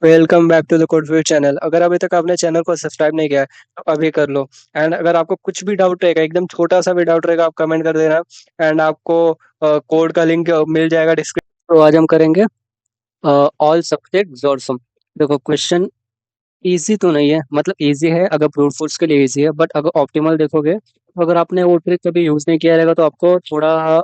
Welcome back to the कोडवीर channel. अगर अभी तक आपने चैनल को सब्सक्राइब नहीं किया है तो अभी कर लो। एंड अगर आपको कुछ भी डाउट रहेगा, एकदम छोटा सा भी डाउट रहेगा, आप कमेंट कर देना। एंड आपको कोड का लिंक मिल जाएगा डिस्क्रिप्शन। तो आज हम करेंगे ऑल सब्जेक्ट जोरसम। देखो क्वेश्चन इजी तो नहीं है, मतलब इजी है अगर ब्रूट फोर्स के लिए इजी है, बट अगर ऑप्टिमल देखोगे तो अगर आपने वो ट्रिक कभी यूज नहीं किया रहेगा तो आपको थोड़ा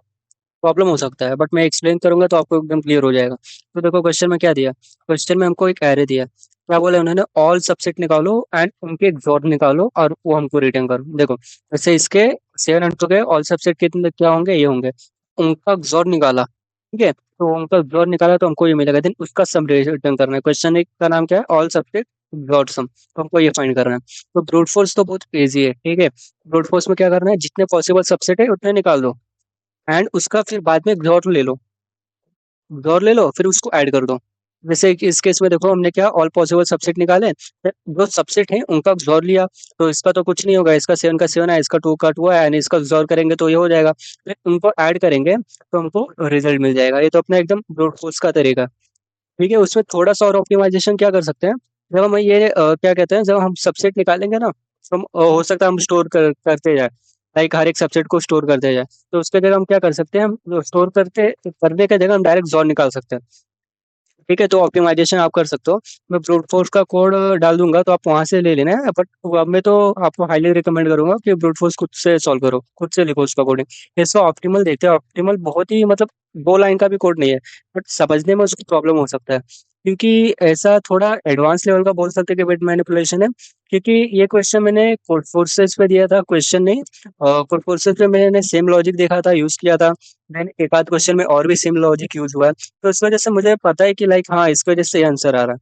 प्रॉब्लम हो सकता है। बट मैं एक्सप्लेन करूंगा तो आपको एकदम क्लियर हो जाएगा। तो देखो क्वेश्चन में क्या दिया। क्वेश्चन में हमको एक एरे दिया, क्या बोला उन्होंने, ऑल सबसेट निकालो एंड उनके एक्सॉर निकालो और वो हमको रिटर्न करो। देखो जैसे इसके 7 के ऑल सबसेट कितने क्या होंगे, ये होंगे। उनका एक्सॉर निकाला, ठीक है, तो उनका एक्सॉर निकाला तो हमको ये मिलेगा। देन उसका सम रिटर्न करना है। क्वेश्चन एक का नाम क्या है, ऑल सबसेट एक्सॉर सम, तो हमको ये फाइंड करना है। तो ब्रूट फोर्स तो बहुत इजी है, ठीक है। ब्रूट फोर्स में क्या करना है, जितने पॉसिबल सबसेट है उतने निकाल दो एंड उसका फिर बाद में XOR ले लो। XOR ले लो फिर उसको ऐड कर दो। जैसे कि इस केस में देखो हमने क्या ऑल पॉसिबल सबसेट निकाले, फिर जो सबसेट है उनका XOR लिया। तो इसका तो कुछ नहीं होगा, इसका 7 का 7 है, इसका 2 का 2 है, एंड इसका XOR करेंगे तो ये हो जाएगा। फिर उनको ऐड करेंगे तो हमको रिजल्ट मिल जाएगा। ये तो अपना एकदम ब्रूट फोर्स का तरीका, ठीक है। उसमें थोड़ा सा और ऑप्टिमाइजेशन क्या कर सकते हैं, जब हम ये क्या कहते हैं, जब हम सबसेट निकालेंगे ना तो हो सकता है हम करते जाए, लाइक हर एक सबसेट को स्टोर करते जाए। तो उसके जगह हम क्या कर सकते हैं, हम स्टोर करते करने की जगह हम डायरेक्ट जोन निकाल सकते हैं, ठीक है। तो ऑप्टिमाइजेशन आप कर सकते हो। मैं ब्रूट फोर्स का कोड डाल दूंगा तो आप वहां से ले लेना है, बट अब मैं तो आपको हाईली रिकमेंड करूंगा कि ब्रूट फोर्स खुद से सॉल्व करो, खुद से लिखो उसका कोडिंग। इसका ऑप्टिमल देखते हैं। ऑप्टिमल बहुत ही मतलब 2 लाइन का भी कोड नहीं है, बट समझने में उसको प्रॉब्लम हो सकता है, क्योंकि ऐसा थोड़ा एडवांस लेवल का बोल सकते हैं कि बिट मैनिपुलेशन है। क्योंकि ये क्वेश्चन मैंने कोड फोर्सेस पे दिया था, क्वेश्चन नहीं, कोड फोर्सेस पे मैंने सेम लॉजिक देखा था, यूज किया था। देन एक आध क्वेश्चन में और भी सेम लॉजिक यूज हुआ है। तो इस वजह से मुझे पता है कि लाइक हाँ, इस वजह से ये आंसर आ रहा है।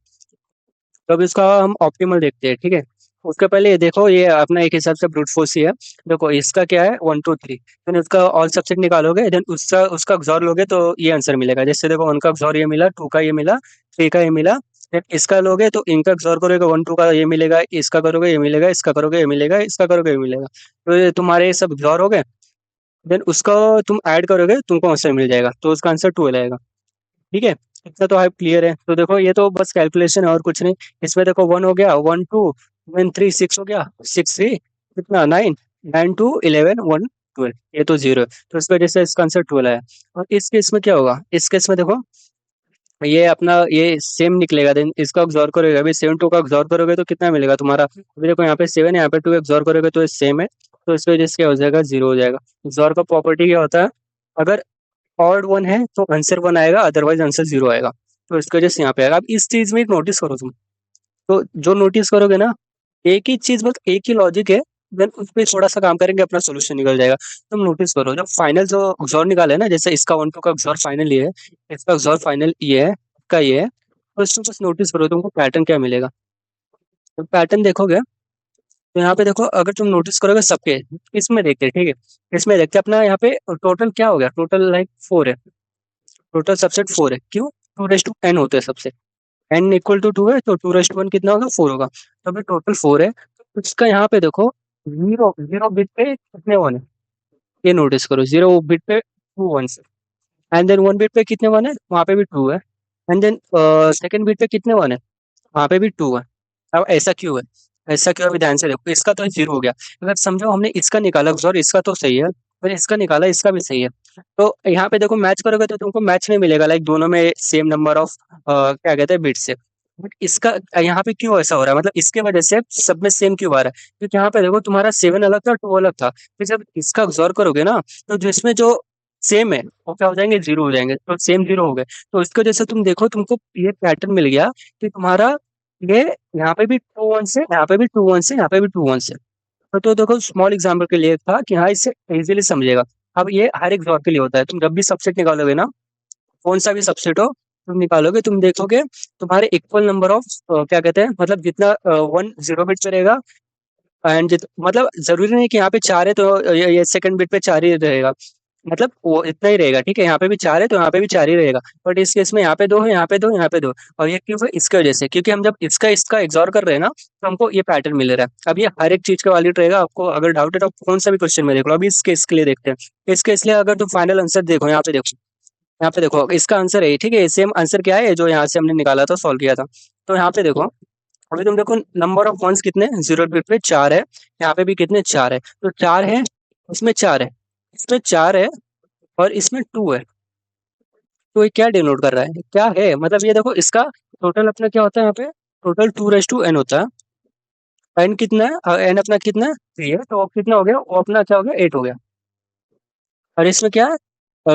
तो अब इसका हम ऑप्टिमल देखते हैं, ठीक है। उसके पहले ये देखो, ये अपना एक हिसाब से ब्रूट फोर्स ही है। देखो इसका क्या है, 1 2 3, देन उसका ऑल सबसेट निकालोगे, देन उसका उसका XOR लोगे तो ये आंसर मिलेगा। जैसे देखो 1 का XOR ये मिला, 2 का ये मिला, 3 का ये मिला। देन इसका लोगे तो इनका XOR करोगे, 1 2 का ये मिलेगा, इसका करोगे ये मिलेगा, इसका करोगे ये मिलेगा, इसका करोगे ये मिलेगा। तो ये तुम्हारे सब XOR हो गए। देन उसका तुम ऐड करोगे, तुमको आंसर मिल जाएगा, तो उसका आंसर 12 आएगा, ठीक है। इतना तो हाइप क्लियर है। तो देखो ये तो बस कैलकुलेशन है और कुछ नहीं। इसमें देखो 1 हो गया, 1 2, 1 3, 6 हो गया, 6 3 कितना, 9, 9 2 11 1 12, ये तो 0 है। तो इस वजह से इसका आंसर 12 है। और इस केस में क्या होगा, इस केस में देखो ये अपना ये सेम निकलेगा। देन इसका XOR करोगे, अभी 7 2 का XOR करोगे तो कितना मिलेगा तुम्हारा, अभी देखो यहाँ पे 7 है, यहाँ पे 2 XOR करोगे तो ये सेम है। तो इस वजह से क्या हो जाएगा, 0 हो जाएगा। XOR का प्रॉपर्टी क्या होता है, अगर ऑड 1 है तो आंसर 1 आएगा, अदरवाइज आंसर 0 आएगा। तो इसकी वजह से यहाँ पे आएगा। अब इस चीज में एक नोटिस करो तुम, तो जो नोटिस करोगे ना, एक ही चीज, बस एक ही लॉजिक है। देन उस पर थोड़ा सा काम करेंगे, अपना सोल्यूशन निकल जाएगा। तुम नोटिस करो, जब फाइनल जो XOR निकाले है ना, जैसे इसका 1 2 का XOR फाइनल ये है, इसका XOR फाइनल ये है, इसका ये है, तो इसमें बस नोटिस करो तुमको पैटर्न क्या मिलेगा। तो पैटर्न देखोगे तो यहाँ पे देखो, अगर तुम नोटिस करोगे सबके, इसमें देखते हैं, ठीक है। इसमें देखते हैं अपना यहाँ पे टोटल क्या हो गया, टोटल लाइक 4 है। टोटल सबसेट 4 है, क्यों, 2 n होते हैं सबसे। n इक्वल टू 2 है तो 2 1 कितना होगा, 4 होगा। तो अभी टोटल 4 है, तो इसका यहाँ पे देखो, जीरो जीरो बिट पे कितने 1 है, ये नोटिस करो। 0 बिट पे 2 1 है, एंड देन 1 बिट पे कितने 1 है, वहाँ पे भी 2 है। एंड देन सेकंड बिट पे कितने 1 है, वहाँ पे भी 2 है। अब ऐसा क्यों है, ऐसा क्यों, अभी ध्यान से देखो। इसका तो 0 हो गया। अगर समझो हमने इसका निकाला XOR, इसका तो सही है, फिर इसका निकाला, इसका भी सही है। तो यहाँ पे देखो मैच करोगे तो तुमको मैच नहीं मिलेगा, लाइक दोनों में सेम नंबर ऑफ क्या कहते हैं बिट्स है। बट इसका यहाँ पे क्यों ऐसा हो रहा है, मतलब इसके वजह से सब में सेम क्यों आ रहा है, क्योंकि यहाँ पे देखो तुम्हारा 7 अलग था, 2 अलग था। फिर जब इसका XOR करोगे ना, तो जिसमें जो सेम है वो क्या हो जाएंगे, 0 हो जाएंगे, तो सेम 0 हो गए। तो इसकी वजह से तुम देखो, तुमको ये पैटर्न मिल गया कि तुम्हारा ये यहाँ पे भी 2 1 से, यहाँ पे भी 2 1 से, यहाँ पे भी 2 1 से। तो देखो स्मॉल एग्जाम्पल के लिए था कि हाँ, इससे इजीली समझेगा। अब ये हर एक जॉब के लिए होता है। तुम जब भी सबसेट निकालोगे ना, कौन सा भी सबसेट हो, तुम निकालोगे, तुम देखोगे तुम्हारे इक्वल नंबर ऑफ क्या कहते हैं, मतलब जितना 1 0 बिट पे रहेगा, एंड मतलब जरूरी नहीं कि यहाँ पे 4 है तो ये सेकंड बिट पे 4 ही रहेगा, मतलब वो इतना ही रहेगा, ठीक है। यहाँ पे भी 4 है तो यहाँ पे भी 4 ही रहेगा। बट इस केस में यहाँ पे 2 है, यहाँ पे 2, यहाँ पे 2। और ये क्यों है, इसके वजह से, क्योंकि हम जब इसका इसका XOR कर रहे हैं ना, तो हमको ये पैटर्न मिल रहा है। अब ये हर एक चीज का वैलिड रहेगा। आपको अगर डाउट है तो आप कौन सा भी क्वेश्चन में देख लो। अभी इस केस के लिए देखते हैं। इस केस के लिए अगर तुम फाइनल आंसर देखो, यहाँ पे देखो इसका आंसर है, ठीक है। सेम आंसर क्या है जो यहाँ से हमने निकाला था, सॉल्व किया था। तो यहाँ पे देखो, अभी तुम देखो नंबर ऑफ वंस कितने, 0 बिट पे 4 है, यहाँ पे भी कितने 4 है, तो 4 है, इसमें 4 है, इसमें 4 है और इसमें 2 है। तो ये क्या डिनोट कर रहा है, क्या है मतलब, ये देखो इसका टोटल अपना क्या होता है यहाँ पे, टोटल 2:n होता है। एन कितना है, एन अपना कितना है 3 है, तो कितना हो गया, वो अपना क्या हो गया 8 हो गया। और इसमें क्या है,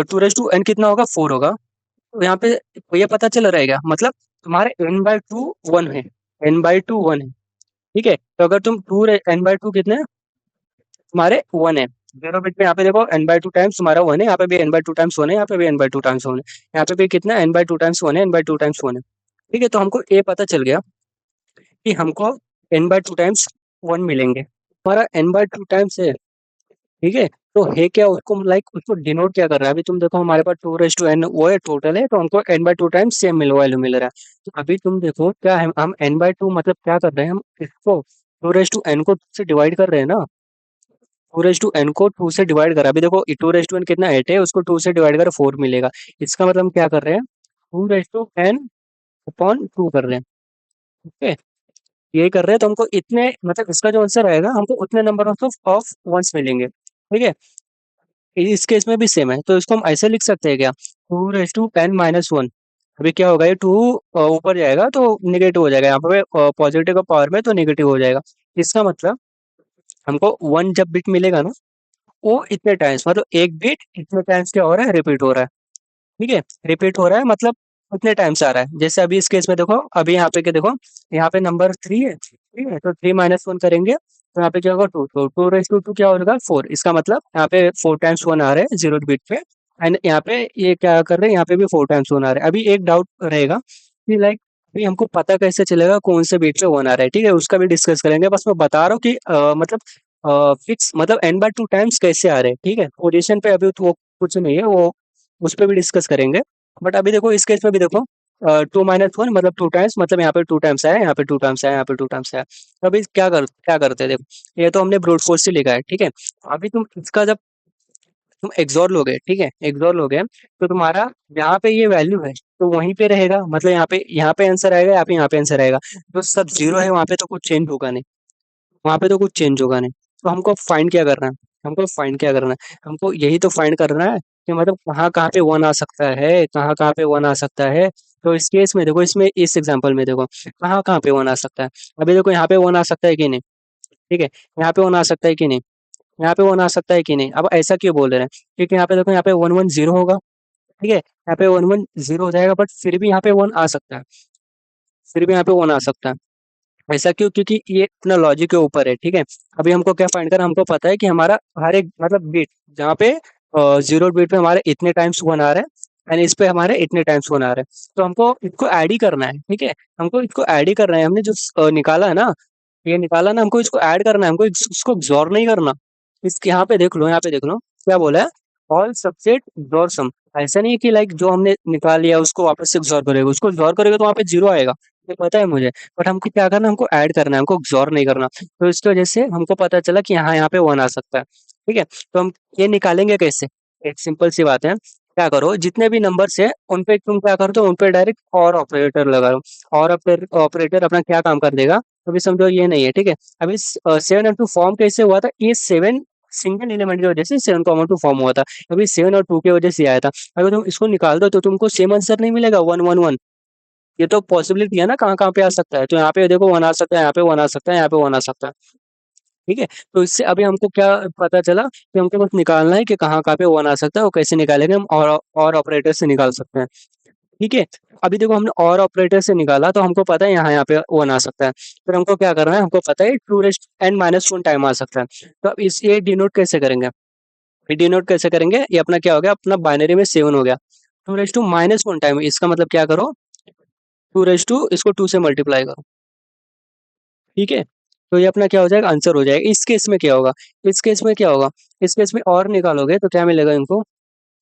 2:n कितना होगा 4 होगा। तो यहाँ पे ये पता चल रहेगा, मतलब तुम्हारे n/2 1 है, n/2 1 है, ठीक है। तो अगर तुम n/2 कितने हैं? तुम्हारे 1 है, 0 बिट पे यहाँ पे देखो n/2 टाइम्स तुम्हारा 1 है, यहाँ पे भी n/2 टाइम्स 1 है, यहाँ पे भी n/2 टाइम्स 1 है, यहाँ पे भी कितना n/2 टाइम्स 1 है, n/2 टाइम्स 1 है, ठीक है। तो हमको ये पता चल गया कि हमको n/2 टाइम्स 1 मिलेंगे, हमारा n/2 टाइम्स है, ठीक है। तो है क्या, उसको लाइक उसको डिनोट क्या कर रहा है, अभी तुम देखो हमारे पास 2:n वो है टोटल है, तो हमको n/2 टाइम्स सेम वैल्यू मिल रहा है। तो अभी तुम देखो क्या है, हम n/2 मतलब क्या कर रहे हैं, हम इसको 2:n को 2 से डिवाइड कर रहे हैं ना, 2:n को 2 से डिवाइड करा, अभी देखो 2:n कितना 8 है, उसको 2 से डिवाइड कर 4 मिलेगा। इसका मतलब हम क्या कर रहे हैं, 2:n/2 कर रहे हैं, ठीक है। ये कर रहे हैं, तो हमको इतने मतलब इसका जो आंसर आएगा, हमको उतने नंबर ऑफ वंस मिलेंगे, ठीक है। इस केस में भी सेम है, तो इसको हम ऐसे लिख सकते हैं क्या, 2:n-1। अभी क्या होगा, ये 2 ऊपर जाएगा तो निगेटिव हो जाएगा, यहाँ पे पॉजिटिव का पावर में तो निगेटिव हो जाएगा। इसका मतलब हमको 1 जब बिट मिलेगा ना, वो इतने टाइम्स मतलब एक बिट इतने टाइम्स क्या हो रहा है, रिपीट हो रहा है, ठीक है। रिपीट हो रहा है मतलब कितने टाइम्स आ रहा है, जैसे अभी इस केस में देखो, अभी यहाँ पे क्या देखो, यहाँ पे नंबर 3 है, ठीक है, तो 3 - 1 करेंगे तो यहाँ पे क्या होगा 2, तो 2:2 क्या होगा 4। इसका मतलब यहाँ पे 4 टाइम्स 1 आ रहा है 0 बिट पे, एंड यहाँ पे ये क्या कर रहे हैं, यहाँ पे भी 4 टाइम्स 1 आ रहा है। अभी एक डाउट रहेगा कि लाइक अभी हमको पता कैसे चलेगा कौन से बिट पे 1 आ रहा है, ठीक है, उसका भी डिस्कस करेंगे। बस मैं बता रहा हूँ कि मतलब फिक्स मतलब n/2 टाइम्स कैसे आ रहे हैं, ठीक है। पोजीशन पे अभी तो वो कुछ नहीं है, वो उस पे भी डिस्कस करेंगे। बट अभी देखो इस केस में भी देखो, 2 - 1 मतलब 2 टाइम्स, मतलब यहाँ पे 2 टाइम्स आया, यहाँ पे 2 टाइम्स आया, यहाँ पे 2 टाइम्स आया। तो अभी क्या करते हैं देखो, ये तो हमने ब्रूट फोर्स से लिखा है, ठीक है। अभी तुम इसका जब तुम एक्सॉर लोगे, ठीक है, एक्सॉर लोगे तो तुम्हारा यहाँ पे ये वैल्यू है तो वहीं पे रहेगा, मतलब यहाँ पे आंसर आएगा, यहाँ पे आंसर आएगा। तो सब जीरो है, वहाँ पे तो कुछ चेंज होगा नहीं, वहाँ पे तो कुछ चेंज होगा नहीं। तो हमको फाइंड क्या करना है, हमको फाइंड क्या करना है, हमको यही तो फाइंड करना है कि मतलब कहाँ कहाँ पे 1 आ सकता है, कहाँ कहाँ पे 1 आ सकता है। तो इस केस में देखो, इसमें इस एग्जांपल में देखो कहाँ कहाँ पे 1 आ सकता है। अभी देखो यहाँ पे 1 आ सकता है कि नहीं, ठीक है, यहाँ पे 1 आ सकता है कि नहीं, यहाँ पे 1 आ सकता है कि नहीं। अब ऐसा क्यों बोल रहे हैं, क्योंकि यहाँ पे देखो, यहाँ पे 1 1 0 होगा, ठीक है, यहाँ पे 1 1 0 हो जाएगा, बट फिर भी यहाँ पे 1 आ सकता है, फिर भी यहाँ पे 1 आ सकता है। ऐसा क्यों, क्योंकि ये अपना लॉजिक के ऊपर है, ठीक है। अभी हमको क्या फाइंड करना, हमको पता है कि हमारा हर एक मतलब बिट जहाँ पे 0 बिट पे हमारे इतने टाइम्स 1 आ रहा है, एंड इस पे हमारे इतने टाइम्स 1 आ रहा है, तो हमको इसको ऐड ही करना है, ठीक है। हमको इसको ऐड ही करना है, हमने जो निकाला है ना, ये निकाला ना, हमको इसको ऐड करना है, हमको इसको इग्नोर नहीं करना। इसके यहाँ पे देख लो, यहाँ पे देख लो क्या बोला है, ऑल सबसेट इग्नोर सम। ऐसा नहीं है कि लाइक जो हमने निकाल लिया उसको वापस से इग्नोर करेगा, उसको इग्नोर करेगा तो वहाँ पे 0 आएगा, ये पता है मुझे। बट हमको क्या करना है, हमको ऐड करना है, हमको इग्नोर नहीं करना। तो इसकी वजह से हमको पता चला कि यहाँ पे 1 आ सकता है, ठीक है। तो हम ये निकालेंगे कैसे, एक सिंपल सी बात है, क्या करो जितने भी नंबर्स है उन पे तुम क्या करते हो, उन पे डायरेक्ट और ऑपरेटर लगा लो, और ऑपरेटर अपना क्या काम कर देगा। अभी समझो ये नहीं है, ठीक है। अभी 7 और 2 फॉर्म कैसे हुआ था, ये 7 सिंगल एलिमेंट की वजह से 7 कॉमन 2 फॉर्म हुआ था, अभी 7 और 2 की वजह से आया था। अगर तुम इसको निकाल दो तो तुमको सेम आंसर नहीं मिलेगा, 1 1 1। ये तो पॉसिबिलिटी है ना, कहाँ-कहाँ पे आ सकता है। तो यहाँ पे देखो 1 आ सकता है, यहाँ पे 1 आ सकता है, यहाँ पे 1 आ सकता है, ठीक है। तो इससे अभी हमको क्या पता चला कि हमको बस निकालना है कि कहाँ-कहाँ पे 1 आ सकता है, वो कैसे निकालेंगे हम, और ऑपरेटर से निकाल सकते हैं, ठीक है। अभी देखो हमने और ऑपरेटर से निकाला तो हमको पता है यहाँ पे 1 आ सकता है। फिर हमको क्या करना है, हमको पता है 2n - 1 टाइम आ सकता है। तो अब इस ये डिनोट कैसे करेंगे? ये डिनोट कैसे करेंगे? ये अपना क्या हो गया, अपना बाइनरी में 7 हो गया। 2 - 1 टाइम, इसका मतलब क्या करो, 2 इसको 2 से मल्टीप्लाई करो, ठीक है। तो ये अपना क्या हो जाएगा, आंसर हो जाएगा। इस केस में क्या होगा, इस केस में क्या होगा, इस केस में और निकालोगे तो क्या मिलेगा इनको,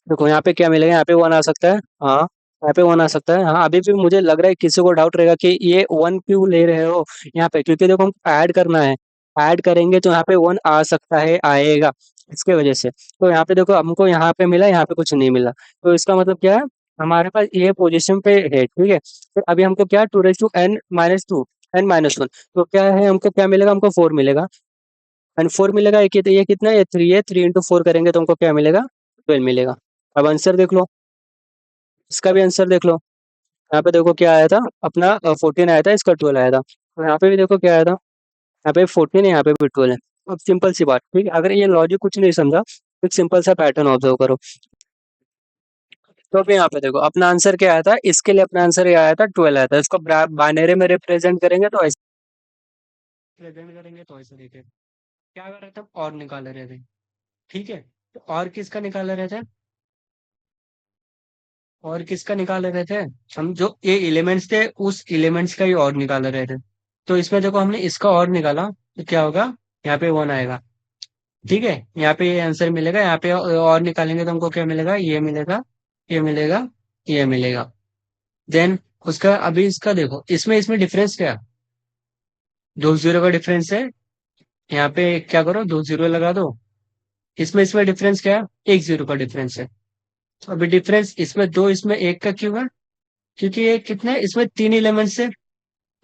देखो यहाँ पे क्या मिलेगा, यहाँ पे 1 आ सकता है, हाँ, यहाँ पे 1 आ सकता है, हाँ। अभी भी मुझे लग रहा है किसी को डाउट रहेगा कि ये 1 क्यों ले रहे हो यहाँ पे, क्योंकि देखो हम ऐड करना है, ऐड करेंगे तो यहाँ पे 1 आ सकता है, आएगा, इसके वजह से। तो यहाँ पे देखो हमको यहाँ पे मिला, यहाँ पे कुछ नहीं मिला, तो इसका मतलब क्या है, हमारे पास ये पोजीशन पे है, ठीक है। तो अभी हमको क्या 2 n-2 n-1, तो क्या है, हमको क्या मिलेगा, हमको 4 मिलेगा। एंड 4 मिलेगा, ये कितना है, ये 3 है, 3 इंटू 4 करेंगे तो हमको क्या मिलेगा, 12 मिलेगा। अब आंसर देख लो, इसका भी आंसर देख लो। यहाँ पे देखो क्या आया था, अपना 14 आया था, इसका 12 आया था। और यहाँ पे भी देखो क्या आया था, यहाँ पे 14 है, यहाँ पे भी 12 है। अब सिंपल सी बात, ठीक है, अगर ये लॉजिक कुछ नहीं समझा तो एक सिंपल सा पैटर्न ऑब्जर्व करो। तो अभी यहाँ पे देखो अपना आंसर क्या आया था, इसके लिए अपना आंसर ये आया था, 12 आया था। इसको बाइनरी में रिप्रेजेंट करेंगे तो ऐसे रिप्रेजेंट करेंगे तो ऐसे देखिए क्या कर रहे थे, और निकाल रहे थे, ठीक है। तो और किसका निकाल रहे थे, और किसका निकाल रहे थे, हम जो ये एलिमेंट्स थे उस एलिमेंट्स का ही और निकाल रहे थे। तो इसमें देखो हमने इसका और निकाला, तो क्या होगा, यहाँ पे 1 आएगा, ठीक है। यहाँ पे ये आंसर मिलेगा, यहाँ पे और निकालेंगे तो हमको क्या मिलेगा, ये मिलेगा, ये मिलेगा, ये मिलेगा। देन उसका अभी इसका देखो, इसमें इसमें डिफरेंस क्या है, 2 जीरो का डिफरेंस है। यहाँ पे क्या करो, 2 जीरो लगा दो। इसमें इसमें डिफरेंस क्या है, 1 जीरो का डिफरेंस है। तो अभी डिफरेंस इसमें दो, इसमें एक का क्यों है, क्योंकि ये कितने, इसमें 3 एलिमेंट्स है।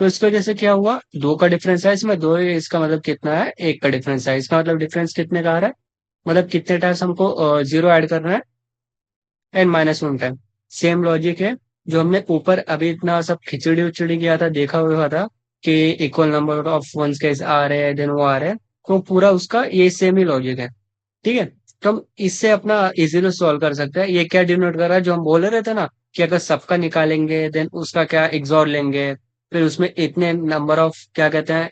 तो इसकी वजह से क्या हुआ, 2 का डिफरेंस है, इसमें 2 है, इसका मतलब कितना है, 1 का डिफरेंस है। इसका मतलब डिफरेंस कितने का आ रहा है, मतलब कितने टाइम्स हमको जीरो ऐड करना है, n-1 टाइम। सेम लॉजिक है जो हमने ऊपर अभी इतना सब खिचड़ी उचड़ी किया था, देखा हुआ था कि इक्वल नंबर ऑफ वंस कैसे आ रहे हैं, देन वो आ रहे हैं। तो पूरा उसका ये सेम ही लॉजिक है, ठीक है। तो हम इससे अपना इजीली सॉल्व कर सकते हैं। ये क्या डिनोट कर रहा है, जो हम बोल रहे थे ना कि अगर सबका निकालेंगे देन उसका क्या एक्सॉर लेंगे, फिर उसमें इतने नंबर ऑफ क्या कहते हैं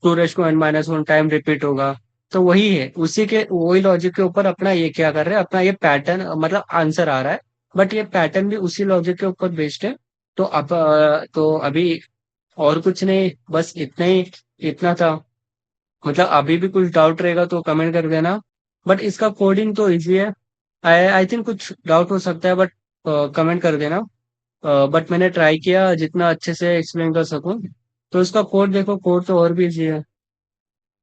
2 n-1 टाइम रिपीट होगा। तो वही है, उसी के वही लॉजिक के ऊपर अपना ये क्या कर रहे हैं, अपना ये पैटर्न मतलब आंसर आ रहा है। बट ये पैटर्न भी उसी लॉजिक के ऊपर बेस्ड है। तो अब तो अभी और कुछ नहीं, बस इतना ही, इतना था। मतलब अभी भी कुछ डाउट रहेगा तो कमेंट कर देना। बट इसका कोडिंग तो इजी है। आई आई थिंक कुछ डाउट हो सकता है, बट कमेंट कर देना। बट मैंने ट्राई किया जितना अच्छे से एक्सप्लेन कर सकूं। तो इसका कोड देखो, कोड तो और भी इजी है।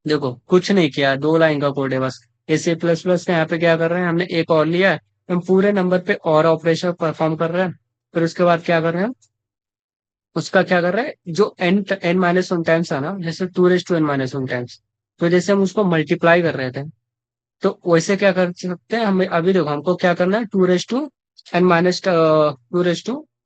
देखो कुछ नहीं किया, 2 लाइन का कोड है बस। ए सी प्लस प्लस का यहाँ पे क्या कर रहे हैं, हमने एक और लिया है, हम पूरे नंबर पे और ऑपरेशन परफॉर्म कर रहे हैं। फिर उसके बाद क्या कर रहे हैं, उसका क्या कर रहे हैं, जो n-1 टाइम्स है ना, जैसे 2 n-1 टाइम्स, तो जैसे हम उसको मल्टीप्लाई कर रहे थे, तो वैसे क्या कर सकते हैं, हमें अभी देखो हमको क्या करना है, to raise to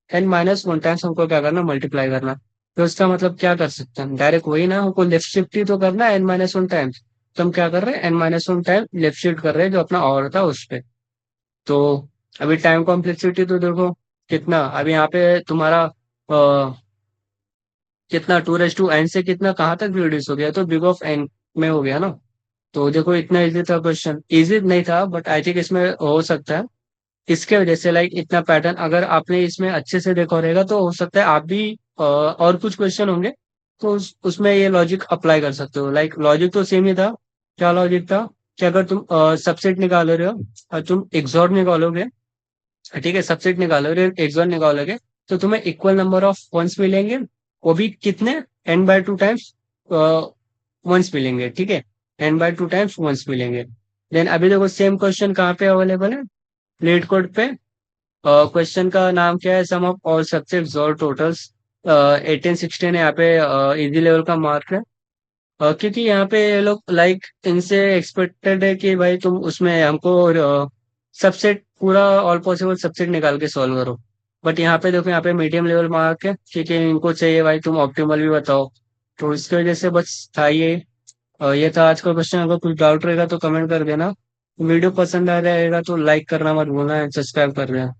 n-1 times हमको क्या करना है, मल्टीप्लाई करना है। तो इसका मतलब क्या कर सकते हैं, डायरेक्ट वही ना, हमको लेफ्ट शिफ्ट ही तो करना है n-1 टाइम्स। तो हम क्या कर रहे हैं, n-1 टाइम लेफ्ट शिफ्ट कर रहे हैं जो अपना और था उस पे। तो अभी टाइम कॉम्प्लेक्सिटी तो देखो कितना, अभी यहाँ पे तुम्हारा कितना 2 n से कितना कहाँ तक रिड्यूस हो गया, तो बिग ऑफ n में हो गया ना। तो देखो इतना इजी था क्वेश्चन, इजी नहीं था बट आई थिंक इसमें हो सकता है। इसके वजह से लाइक इतना पैटर्न अगर आपने इसमें अच्छे से देखा रहेगा तो हो सकता है आप भी और कुछ क्वेश्चन होंगे तो उसमें ये लॉजिक अप्लाई कर सकते हो। लाइक लॉजिक तो सेम ही था। क्या लॉजिक था कि अगर तुम सबसेट निकाल रहे हो और तुम एक्सॉर निकालोगे, ठीक है, सबसेट निकालोगे एक्सॉर निकालोगे, तो तुम्हें इक्वल नंबर ऑफ वंस मिलेंगे। वो भी कितने, n/2 टाइम्स वंस मिलेंगे, ठीक है, n/2 टाइम्स वंस मिलेंगे। देन अभी देखो सेम क्वेश्चन कहाँ पे अवेलेबल है, लेट कोड पे। क्वेश्चन का नाम क्या है, सम ऑफ ऑल सब्जेक्ट्स और टोटल्स 18 16 है, यहाँ पे इजी लेवल का मार्क है। क्योंकि यहाँ पे ये लोग लाइक इनसे एक्सपेक्टेड है कि भाई तुम उसमें हमको सबसेट पूरा ऑल पॉसिबल सबसेट निकाल के सॉल्व करो। बट यहाँ पे देखो, यहाँ पे मीडियम लेवल मार्क है क्योंकि इनको चाहिए भाई तुम ऑप्टिमल भी बताओ। तो इसकी वजह से बस था ये था आज का क्वेश्चन। अगर कुछ डाउट रहेगा तो कमेंट कर देना। वीडियो पसंद आ रहेगा तो लाइक करना मत भूलना, सब्सक्राइब कर देना।